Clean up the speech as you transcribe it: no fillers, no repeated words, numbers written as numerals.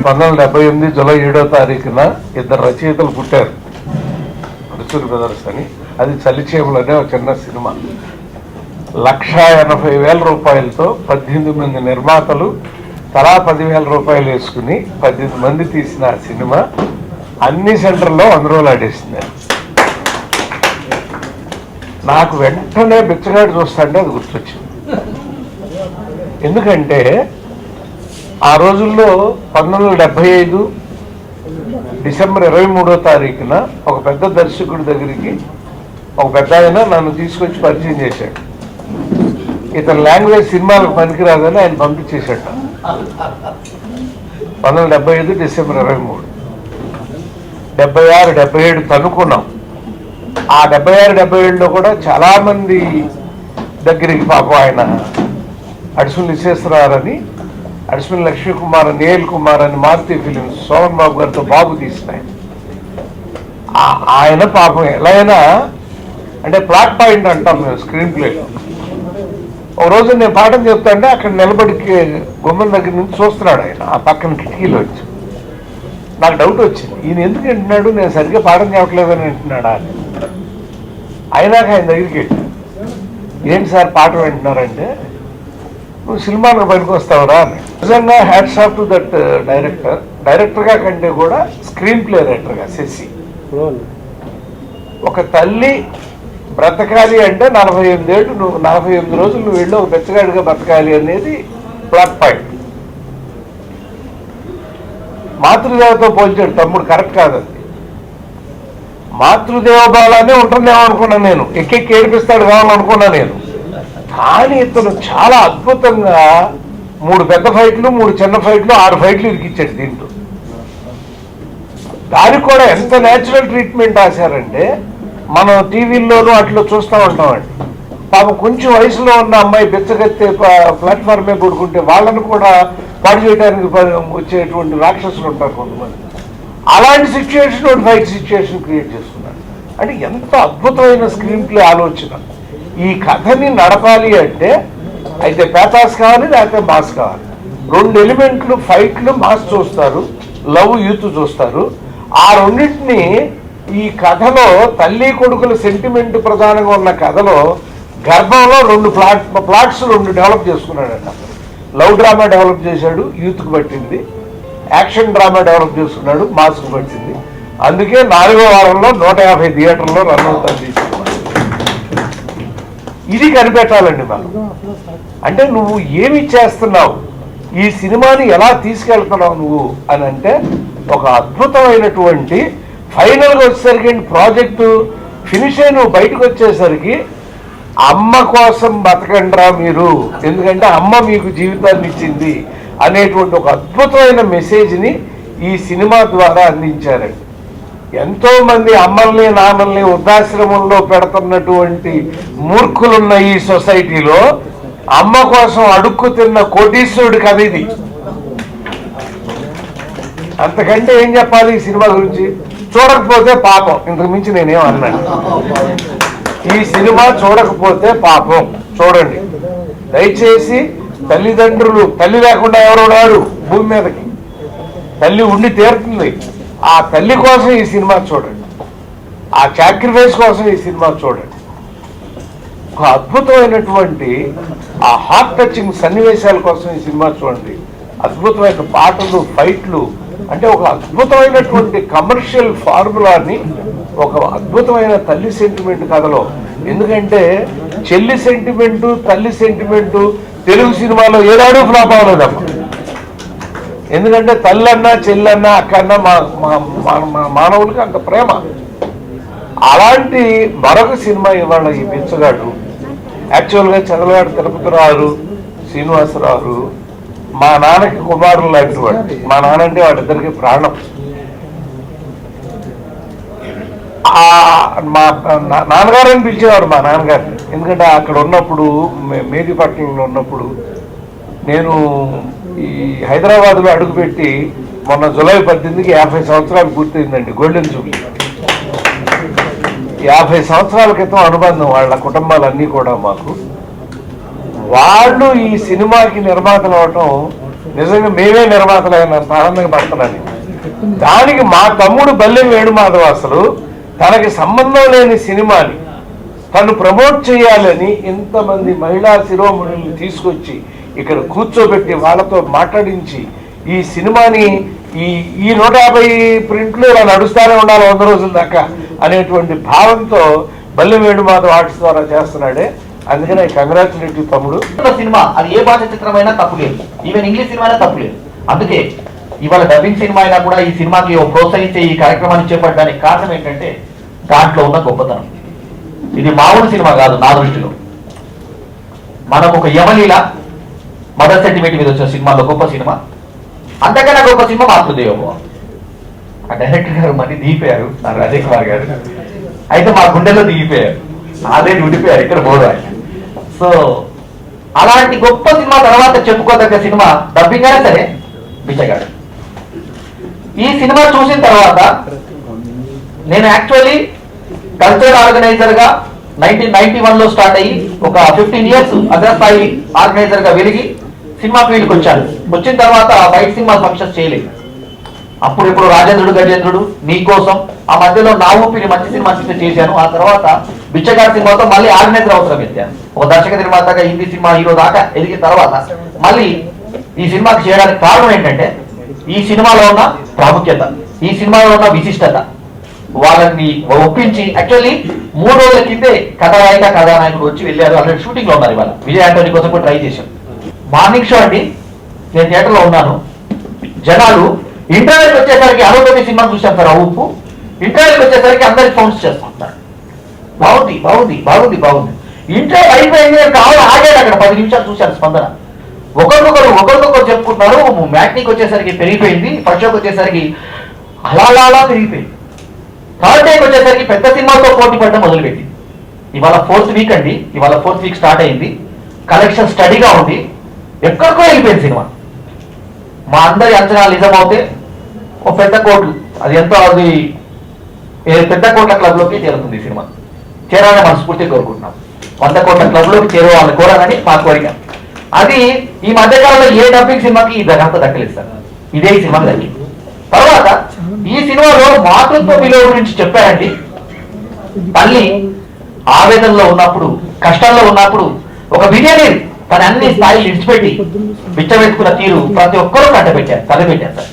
1978 July 7వ తారీఖున ఇద్దరు రచయితలు పుట్టారు, పరుచూరి బ్రదర్స్ అని. అది చలిచేములు అనే ఒక చిన్న సినిమా. 1,80,000 రూపాయలతో 18 మంది నిర్మాతలు తలా 10,000 రూపాయలు వేసుకుని 18 మంది తీసిన ఆ సినిమా అన్ని సెంటర్లో 100 రోజులు ఆడేసింది. నాకు వెంటనే బిచ్చగాడు చూస్తాంటే అది గుర్తొచ్చింది. ఎందుకంటే ఆ రోజుల్లో 1975 డిసెంబర్ 23వ తారీఖున ఒక పెద్ద దర్శకుడి దగ్గరికి ఒక పెద్ద ఆయన నన్ను తీసుకొచ్చి పరిచయం చేశాడు. ఇతని లాంగ్వేజ్ సినిమాలకు పనికిరాదని ఆయన పంపించేశాడు. 1975 డిసెంబర్ 23, 76, 77 తనుకున్నాం. ఆ 76, 77లో కూడా చాలామంది దగ్గరికి పాపం ఆయన అడిసుని విశ్వేశ్వరరావు, అడిసుని లక్ష్మీకుమార్, నీల్ కుమార్ అని మారుతి ఫిలిమ్స్ సోమన్ బాబు గారితో బాబు తీసినాయి. ఆయన పాపం ఎలా అయినా అంటే ప్లాట్ పాయింట్ అంటాం మేము స్క్రీన్ ప్లేలో. ఒక రోజు నేను పాఠం చెప్తాంటే అక్కడ నిలబడికి గుమ్మం దగ్గర నుంచి చూస్తున్నాడు ఆయన ఆ పక్కన కిటికీలో వచ్చి. నాకు డౌట్ వచ్చింది, ఈయన ఎందుకు వింటున్నాడు, నేను సరిగ్గా పాఠం చెప్పట్లేదని వింటున్నాడా అని. అయినాక ఆయన దగ్గరికి వెళ్ళాను. ఏంటి సార్ పాఠం వింటున్నారంటే, నువ్వు సినిమాలకు పనికి వస్తావురా అని. నిజంగా హ్యాట్స్ ఆఫ్ టు దట్ డైరెక్టర్గా కంటే కూడా స్క్రీన్ ప్లే రైటర్గా శశి. ఒక తల్లి బ్రతకాలి అంటే 48 ఏళ్ళు, నువ్వు 48 రోజులు నువ్వు వెళ్ళి ఒక బెచ్చగాడిగా బ్రతకాలి అనేది ప్లాట్ పాయింట్. మాతృదేవతో పోల్చాడు తమ్ముడు, కరెక్ట్ కాదు అది. మాతృదేవ బాలానే ఉంటుందేమో అనుకున్నా నేను, ఎక్కెక్కి ఏడిపిస్తాడు కావాలనుకున్నా నేను. కానీ ఇతను చాలా అద్భుతంగా 3 పెద్ద ఫైట్లు, 3 చిన్న ఫైట్లు, 6 ఫైట్లు ఇరికిచ్చాడు దీంట్లో. దానికి కూడా ఎంత న్యాచురల్ ట్రీట్మెంట్ రాశారంటే మనం టీవీల్లోనూ అట్లా చూస్తూ ఉంటామండి. పాపం కొంచెం వయసులో ఉన్న అమ్మాయి బెచ్చగత్తే ప్లాట్ఫామ్ మీద పడుకుంటే వాళ్ళను కూడా పాడు చేయడానికి వచ్చేటువంటి రాక్షసులు ఉంటారు కొంతమంది. అలాంటి సిచ్యువేషన్ ఒక ఫైట్ సిచ్యువేషన్ క్రియేట్ చేస్తున్నారు. అంటే ఎంత అద్భుతమైన స్క్రీన్ ప్లే ఆలోచన. ఈ కథని నడపాలి అంటే అయితే పేతాస్ కావాలి, లేకపోతే మాస్ కావాలి. 2 ఎలిమెంట్లు, ఫైట్లు మాస్ చూస్తారు, లవ్ యూత్ చూస్తారు. ఆ రెండింటిని ఈ కథలో తల్లి కొడుకుల సెంటిమెంట్ ప్రధానంగా ఉన్న కథలో గర్భంలో 2 ప్లాట్స్ 2 డెవలప్ చేసుకున్నాడంట. లవ్ డ్రామా డెవలప్ చేశాడు, యూత్కి పట్టింది. యాక్షన్ డ్రామా డెవలప్ చేసుకున్నాడు, మాస్కు పట్టింది. అందుకే 4వ వారంలో 150 థియేటర్లో రన్ అవుతుంది. ఇది కనిపెట్టాలండి మనం. అంటే నువ్వు ఏమి చేస్తున్నావు, ఈ సినిమాని ఎలా తీసుకెళ్తున్నావు నువ్వు అని అంటే ఒక అద్భుతమైనటువంటి ఫైనల్గా వచ్చేసరికి ప్రాజెక్టు ఫినిష్ అయి నువ్వు బయటకు వచ్చేసరికి అమ్మ కోసం బతకండిరా మీరు, ఎందుకంటే అమ్మ మీకు జీవితాన్ని ఇచ్చింది అనేటువంటి ఒక అద్భుతమైన మెసేజ్ని ఈ సినిమా ద్వారా అందించారండి. ఎంతోమంది అమ్మల్ని నాన్నల్ని వృద్ధాశ్రమంలో పెడుతున్నటువంటి మూర్ఖులున్న ఈ సొసైటీలో అమ్మ కోసం అడుక్కు తిన్న కోటీశ్వరుడి కథ ఇది. అంతకంటే ఏం చెప్పాలి ఈ సినిమా గురించి? చూడకపోతే పాపం, ఇంతకు మించి నేనేం అన్నాను. ఈ సినిమా చూడకపోతే పాపం. చూడండి దయచేసి. తల్లిదండ్రులు, తల్లి లేకుండా ఎవరు రాడు భూమి మీదకి, తల్లి ఉండి తీరుతుంది. ఆ తల్లి కోసం ఈ సినిమా చూడండి, ఆ సాక్రిఫైస్ కోసం ఈ సినిమా చూడండి. ఒక అద్భుతమైనటువంటి ఆ హార్ట్ టచింగ్ సన్నివేశాల కోసం ఈ సినిమా చూడండి. అద్భుతమైన పాటలు, ఫైట్లు, అంటే ఒక అద్భుతమైనటువంటి కమర్షియల్ ఫార్ములాని ఒక అద్భుతమైన తల్లి సెంటిమెంట్ కథలో. ఎందుకంటే చెల్లి సెంటిమెంటు, తల్లి సెంటిమెంటు తెలుగు సినిమాలో ఏనాడు ఫ్లాప్ అవ్వలేదమ్మా. ఎందుకంటే తల్లన్నా, చెల్లన్నా, అక్కన్నా మానవులకి అంత ప్రేమ. అలాంటి మరొక సినిమా ఇవాళ ఈ బిచ్చగాడు. యాక్చువల్గా చంద్రగాడు తిరుపతిరావు, శ్రీనివాసరావు మా నాన్నకి కుమారులు లాంటి వాడు. మా నాన్న అంటే వాడిద్దరికి ప్రాణం. మా నాన్నగారని పిలిచేవాడు మా నాన్నగారిని. ఎందుకంటే అక్కడ ఉన్నప్పుడు, మేదిపట్నంలో ఉన్నప్పుడు, నేను ఈ హైదరాబాద్లో అడుగుపెట్టి మొన్న జూలై 18కి 50 సంవత్సరాలు పూర్తయిందండి. Golden Jubilee. 50 సంవత్సరాల క్రితం అనుబంధం వాళ్ళ కుటుంబాలన్నీ కూడా మాకు. వాళ్ళు ఈ సినిమాకి నిర్మాతలు అవటం నిజంగా మేమే నిర్మాతలైనంత ఆనందంగా పడుతున్నాను. దానికి మా తమ్ముడు బల్లెం వేణుమాధవ్ అసలు తనకి సంబంధం లేని సినిమాని తను ప్రమోట్ చేయాలని ఇంతమంది మహిళా శిరోమణుల్ని తీసుకొచ్చి ఇక్కడ కూర్చోబెట్టి వాళ్ళతో మాట్లాడించి ఈ సినిమాని ఈ 150 ప్రింట్లు ఇలా నడుస్తూనే ఉండాలి 100 రోజుల దాకా అనేటువంటి భావంతో బల్లెం వేణుమాధవ్ ఆర్ట్స్ ద్వారా చేస్తున్నాడే. అందుకనే కంగ్రాచులేట్ తమ్ముడు. సినిమా అది ఏ భాష చిత్రమైనా తప్పులేదు, ఈవెన్ ఇంగ్లీష్ సినిమా అయినా తప్పులేదు. అందుకే ఇవాళ డబ్బింగ్ సినిమా అయినా కూడా ఈ సినిమాకి ప్రోత్సహించే ఈ కార్యక్రమాన్ని చేపట్టడానికి కారణం ఏంటంటే దాంట్లో ఉన్న గొప్పతనం. ఇది మామూలు సినిమా కాదు నా దృష్టిలో. మనకు ఒక యమలీల మదర్ సెంటిమెంట్ మీద వచ్చిన సినిమాలో గొప్ప సినిమా, అంతకన్నా గొప్ప సినిమా మాతృదేవో. ఆ డైరెక్టర్ గారు మళ్ళీ దిగిపోయారు, అజయ్ కుమార్ గారు. అయితే మా గుండెల్లో దిగిపోయారు, ఆల్రెడీ ఉండిపోయారు, ఇక్కడ పోదు. సో అలాంటి గొప్ప సినిమా తర్వాత చెప్పుకోదగ్గ సినిమా డబ్బింగ్ అయినా సరే బిచ్చగాడు. ఈ సినిమా చూసిన తర్వాత నేను యాక్చువల్లీ కల్చరల్ ఆర్గనైజర్ గా 1991లో స్టార్ట్ అయ్యి ఒక 15 years అగ్రస్థాయి ఆర్గనైజర్ గా వెలిగి సినిమా ఫీల్డ్కి వచ్చాను. వచ్చిన తర్వాత బయట సినిమా ఫంక్షన్స్ చేయలేదు. అప్పుడు ఇప్పుడు రాజేంద్రుడు గజేంద్రుడు నీకోసం, ఆ మధ్యలో నా ఊపిరి మంచి సినిమా చేశాను. ఆ తర్వాత బిచ్చగాడి సినిమాతో మళ్ళీ ఆర్గనైజర్ అవసరం ఎత్తాను. ఒక దర్శక నిర్మాతగా హిందీ సినిమా హీరో దాకా ఎదిగిన తర్వాత మళ్ళీ ఈ సినిమాకి చేయడానికి కారణం ఏంటంటే ఈ సినిమాలో ఉన్న ప్రాముఖ్యత, ఈ సినిమాలో ఉన్న విశిష్టత, వాళ్ళని ఒప్పించి. యాక్చువల్లీ 3 రోజుల కిందే కథానాయిక కథానాయకుడు వచ్చి వెళ్ళారు, ఆల్రెడీ షూటింగ్ లో ఉన్నారు. ఇవాళ విజయ్ ఆంటోనీ కోసం కూడా ట్రై చేశాం. మార్నింగ్ షో అండి, నేను థియేటర్లో ఉన్నాను. జనాలు ఇంటర్వ్యూకి వచ్చేసరికి అరవై సినిమా చూశాను సార్, ఆ ఉప్పు. ఇంటర్వ్యూకి వచ్చేసరికి అందరికి ఫోన్స్ చేసుకుంటున్నారు, బాగుంది బాగుంది బాగుంది బాగుంది. ఇంటర్వ్యూ అయిపోయింది, నేను కావాలి ఆగాడు అక్కడ 10 నిమిషాలు చూశాను స్పందన. ఒకరికొకరు చెప్పుకుంటున్నారు. మ్యాట్నీకి వచ్చేసరికి పెరిగిపోయింది, ఫస్ట్ షోకి వచ్చేసరికి అలా పెరిగిపోయింది. థర్డ్ డేకి వచ్చేసరికి పెద్ద సినిమాతో పోటీ పడడం మొదలుపెట్టి ఇవాళ 4th వీక్ అండి. ఇవాళ 4th వీక్ స్టార్ట్ అయింది. కలెక్షన్ స్టడీగా ఉంది, ఎక్కడికో వెళ్ళిపోయింది సినిమా. మా అందరి అంచనాలు నిజమవుతే ఓ పెద్ద కోట్లు, అది ఎంతో అది పెద్ద కోట్ల క్లబ్ లోకి చేరుతుంది సినిమా. చేరాలని మనస్ఫూర్తిగా కోరుకుంటున్నాం. 100 కోట్ల క్లబ్ లోకి చేరుకోవాలని కోరాలని మా కోరిక. అది ఈ మధ్యకాలంలో ఏ డబ్బింగ్ సినిమాకి ఈ ధనంతా దక్కలేదు. ఇదే ఈ సినిమాకి దక్కింది. తర్వాత ఈ సినిమాలో మాతృత్వ విలువ గురించి చెప్పారండి. తల్లి ఆవేదనలో ఉన్నప్పుడు, కష్టంలో ఉన్నప్పుడు ఒక విజయనేది తన అన్ని స్థాయిలు విడిచిపెట్టి బిచ్చబెట్టుకున్న తీరు ప్రతి ఒక్కరూ కట్టబెట్టారు, కలబెట్టారు సార్.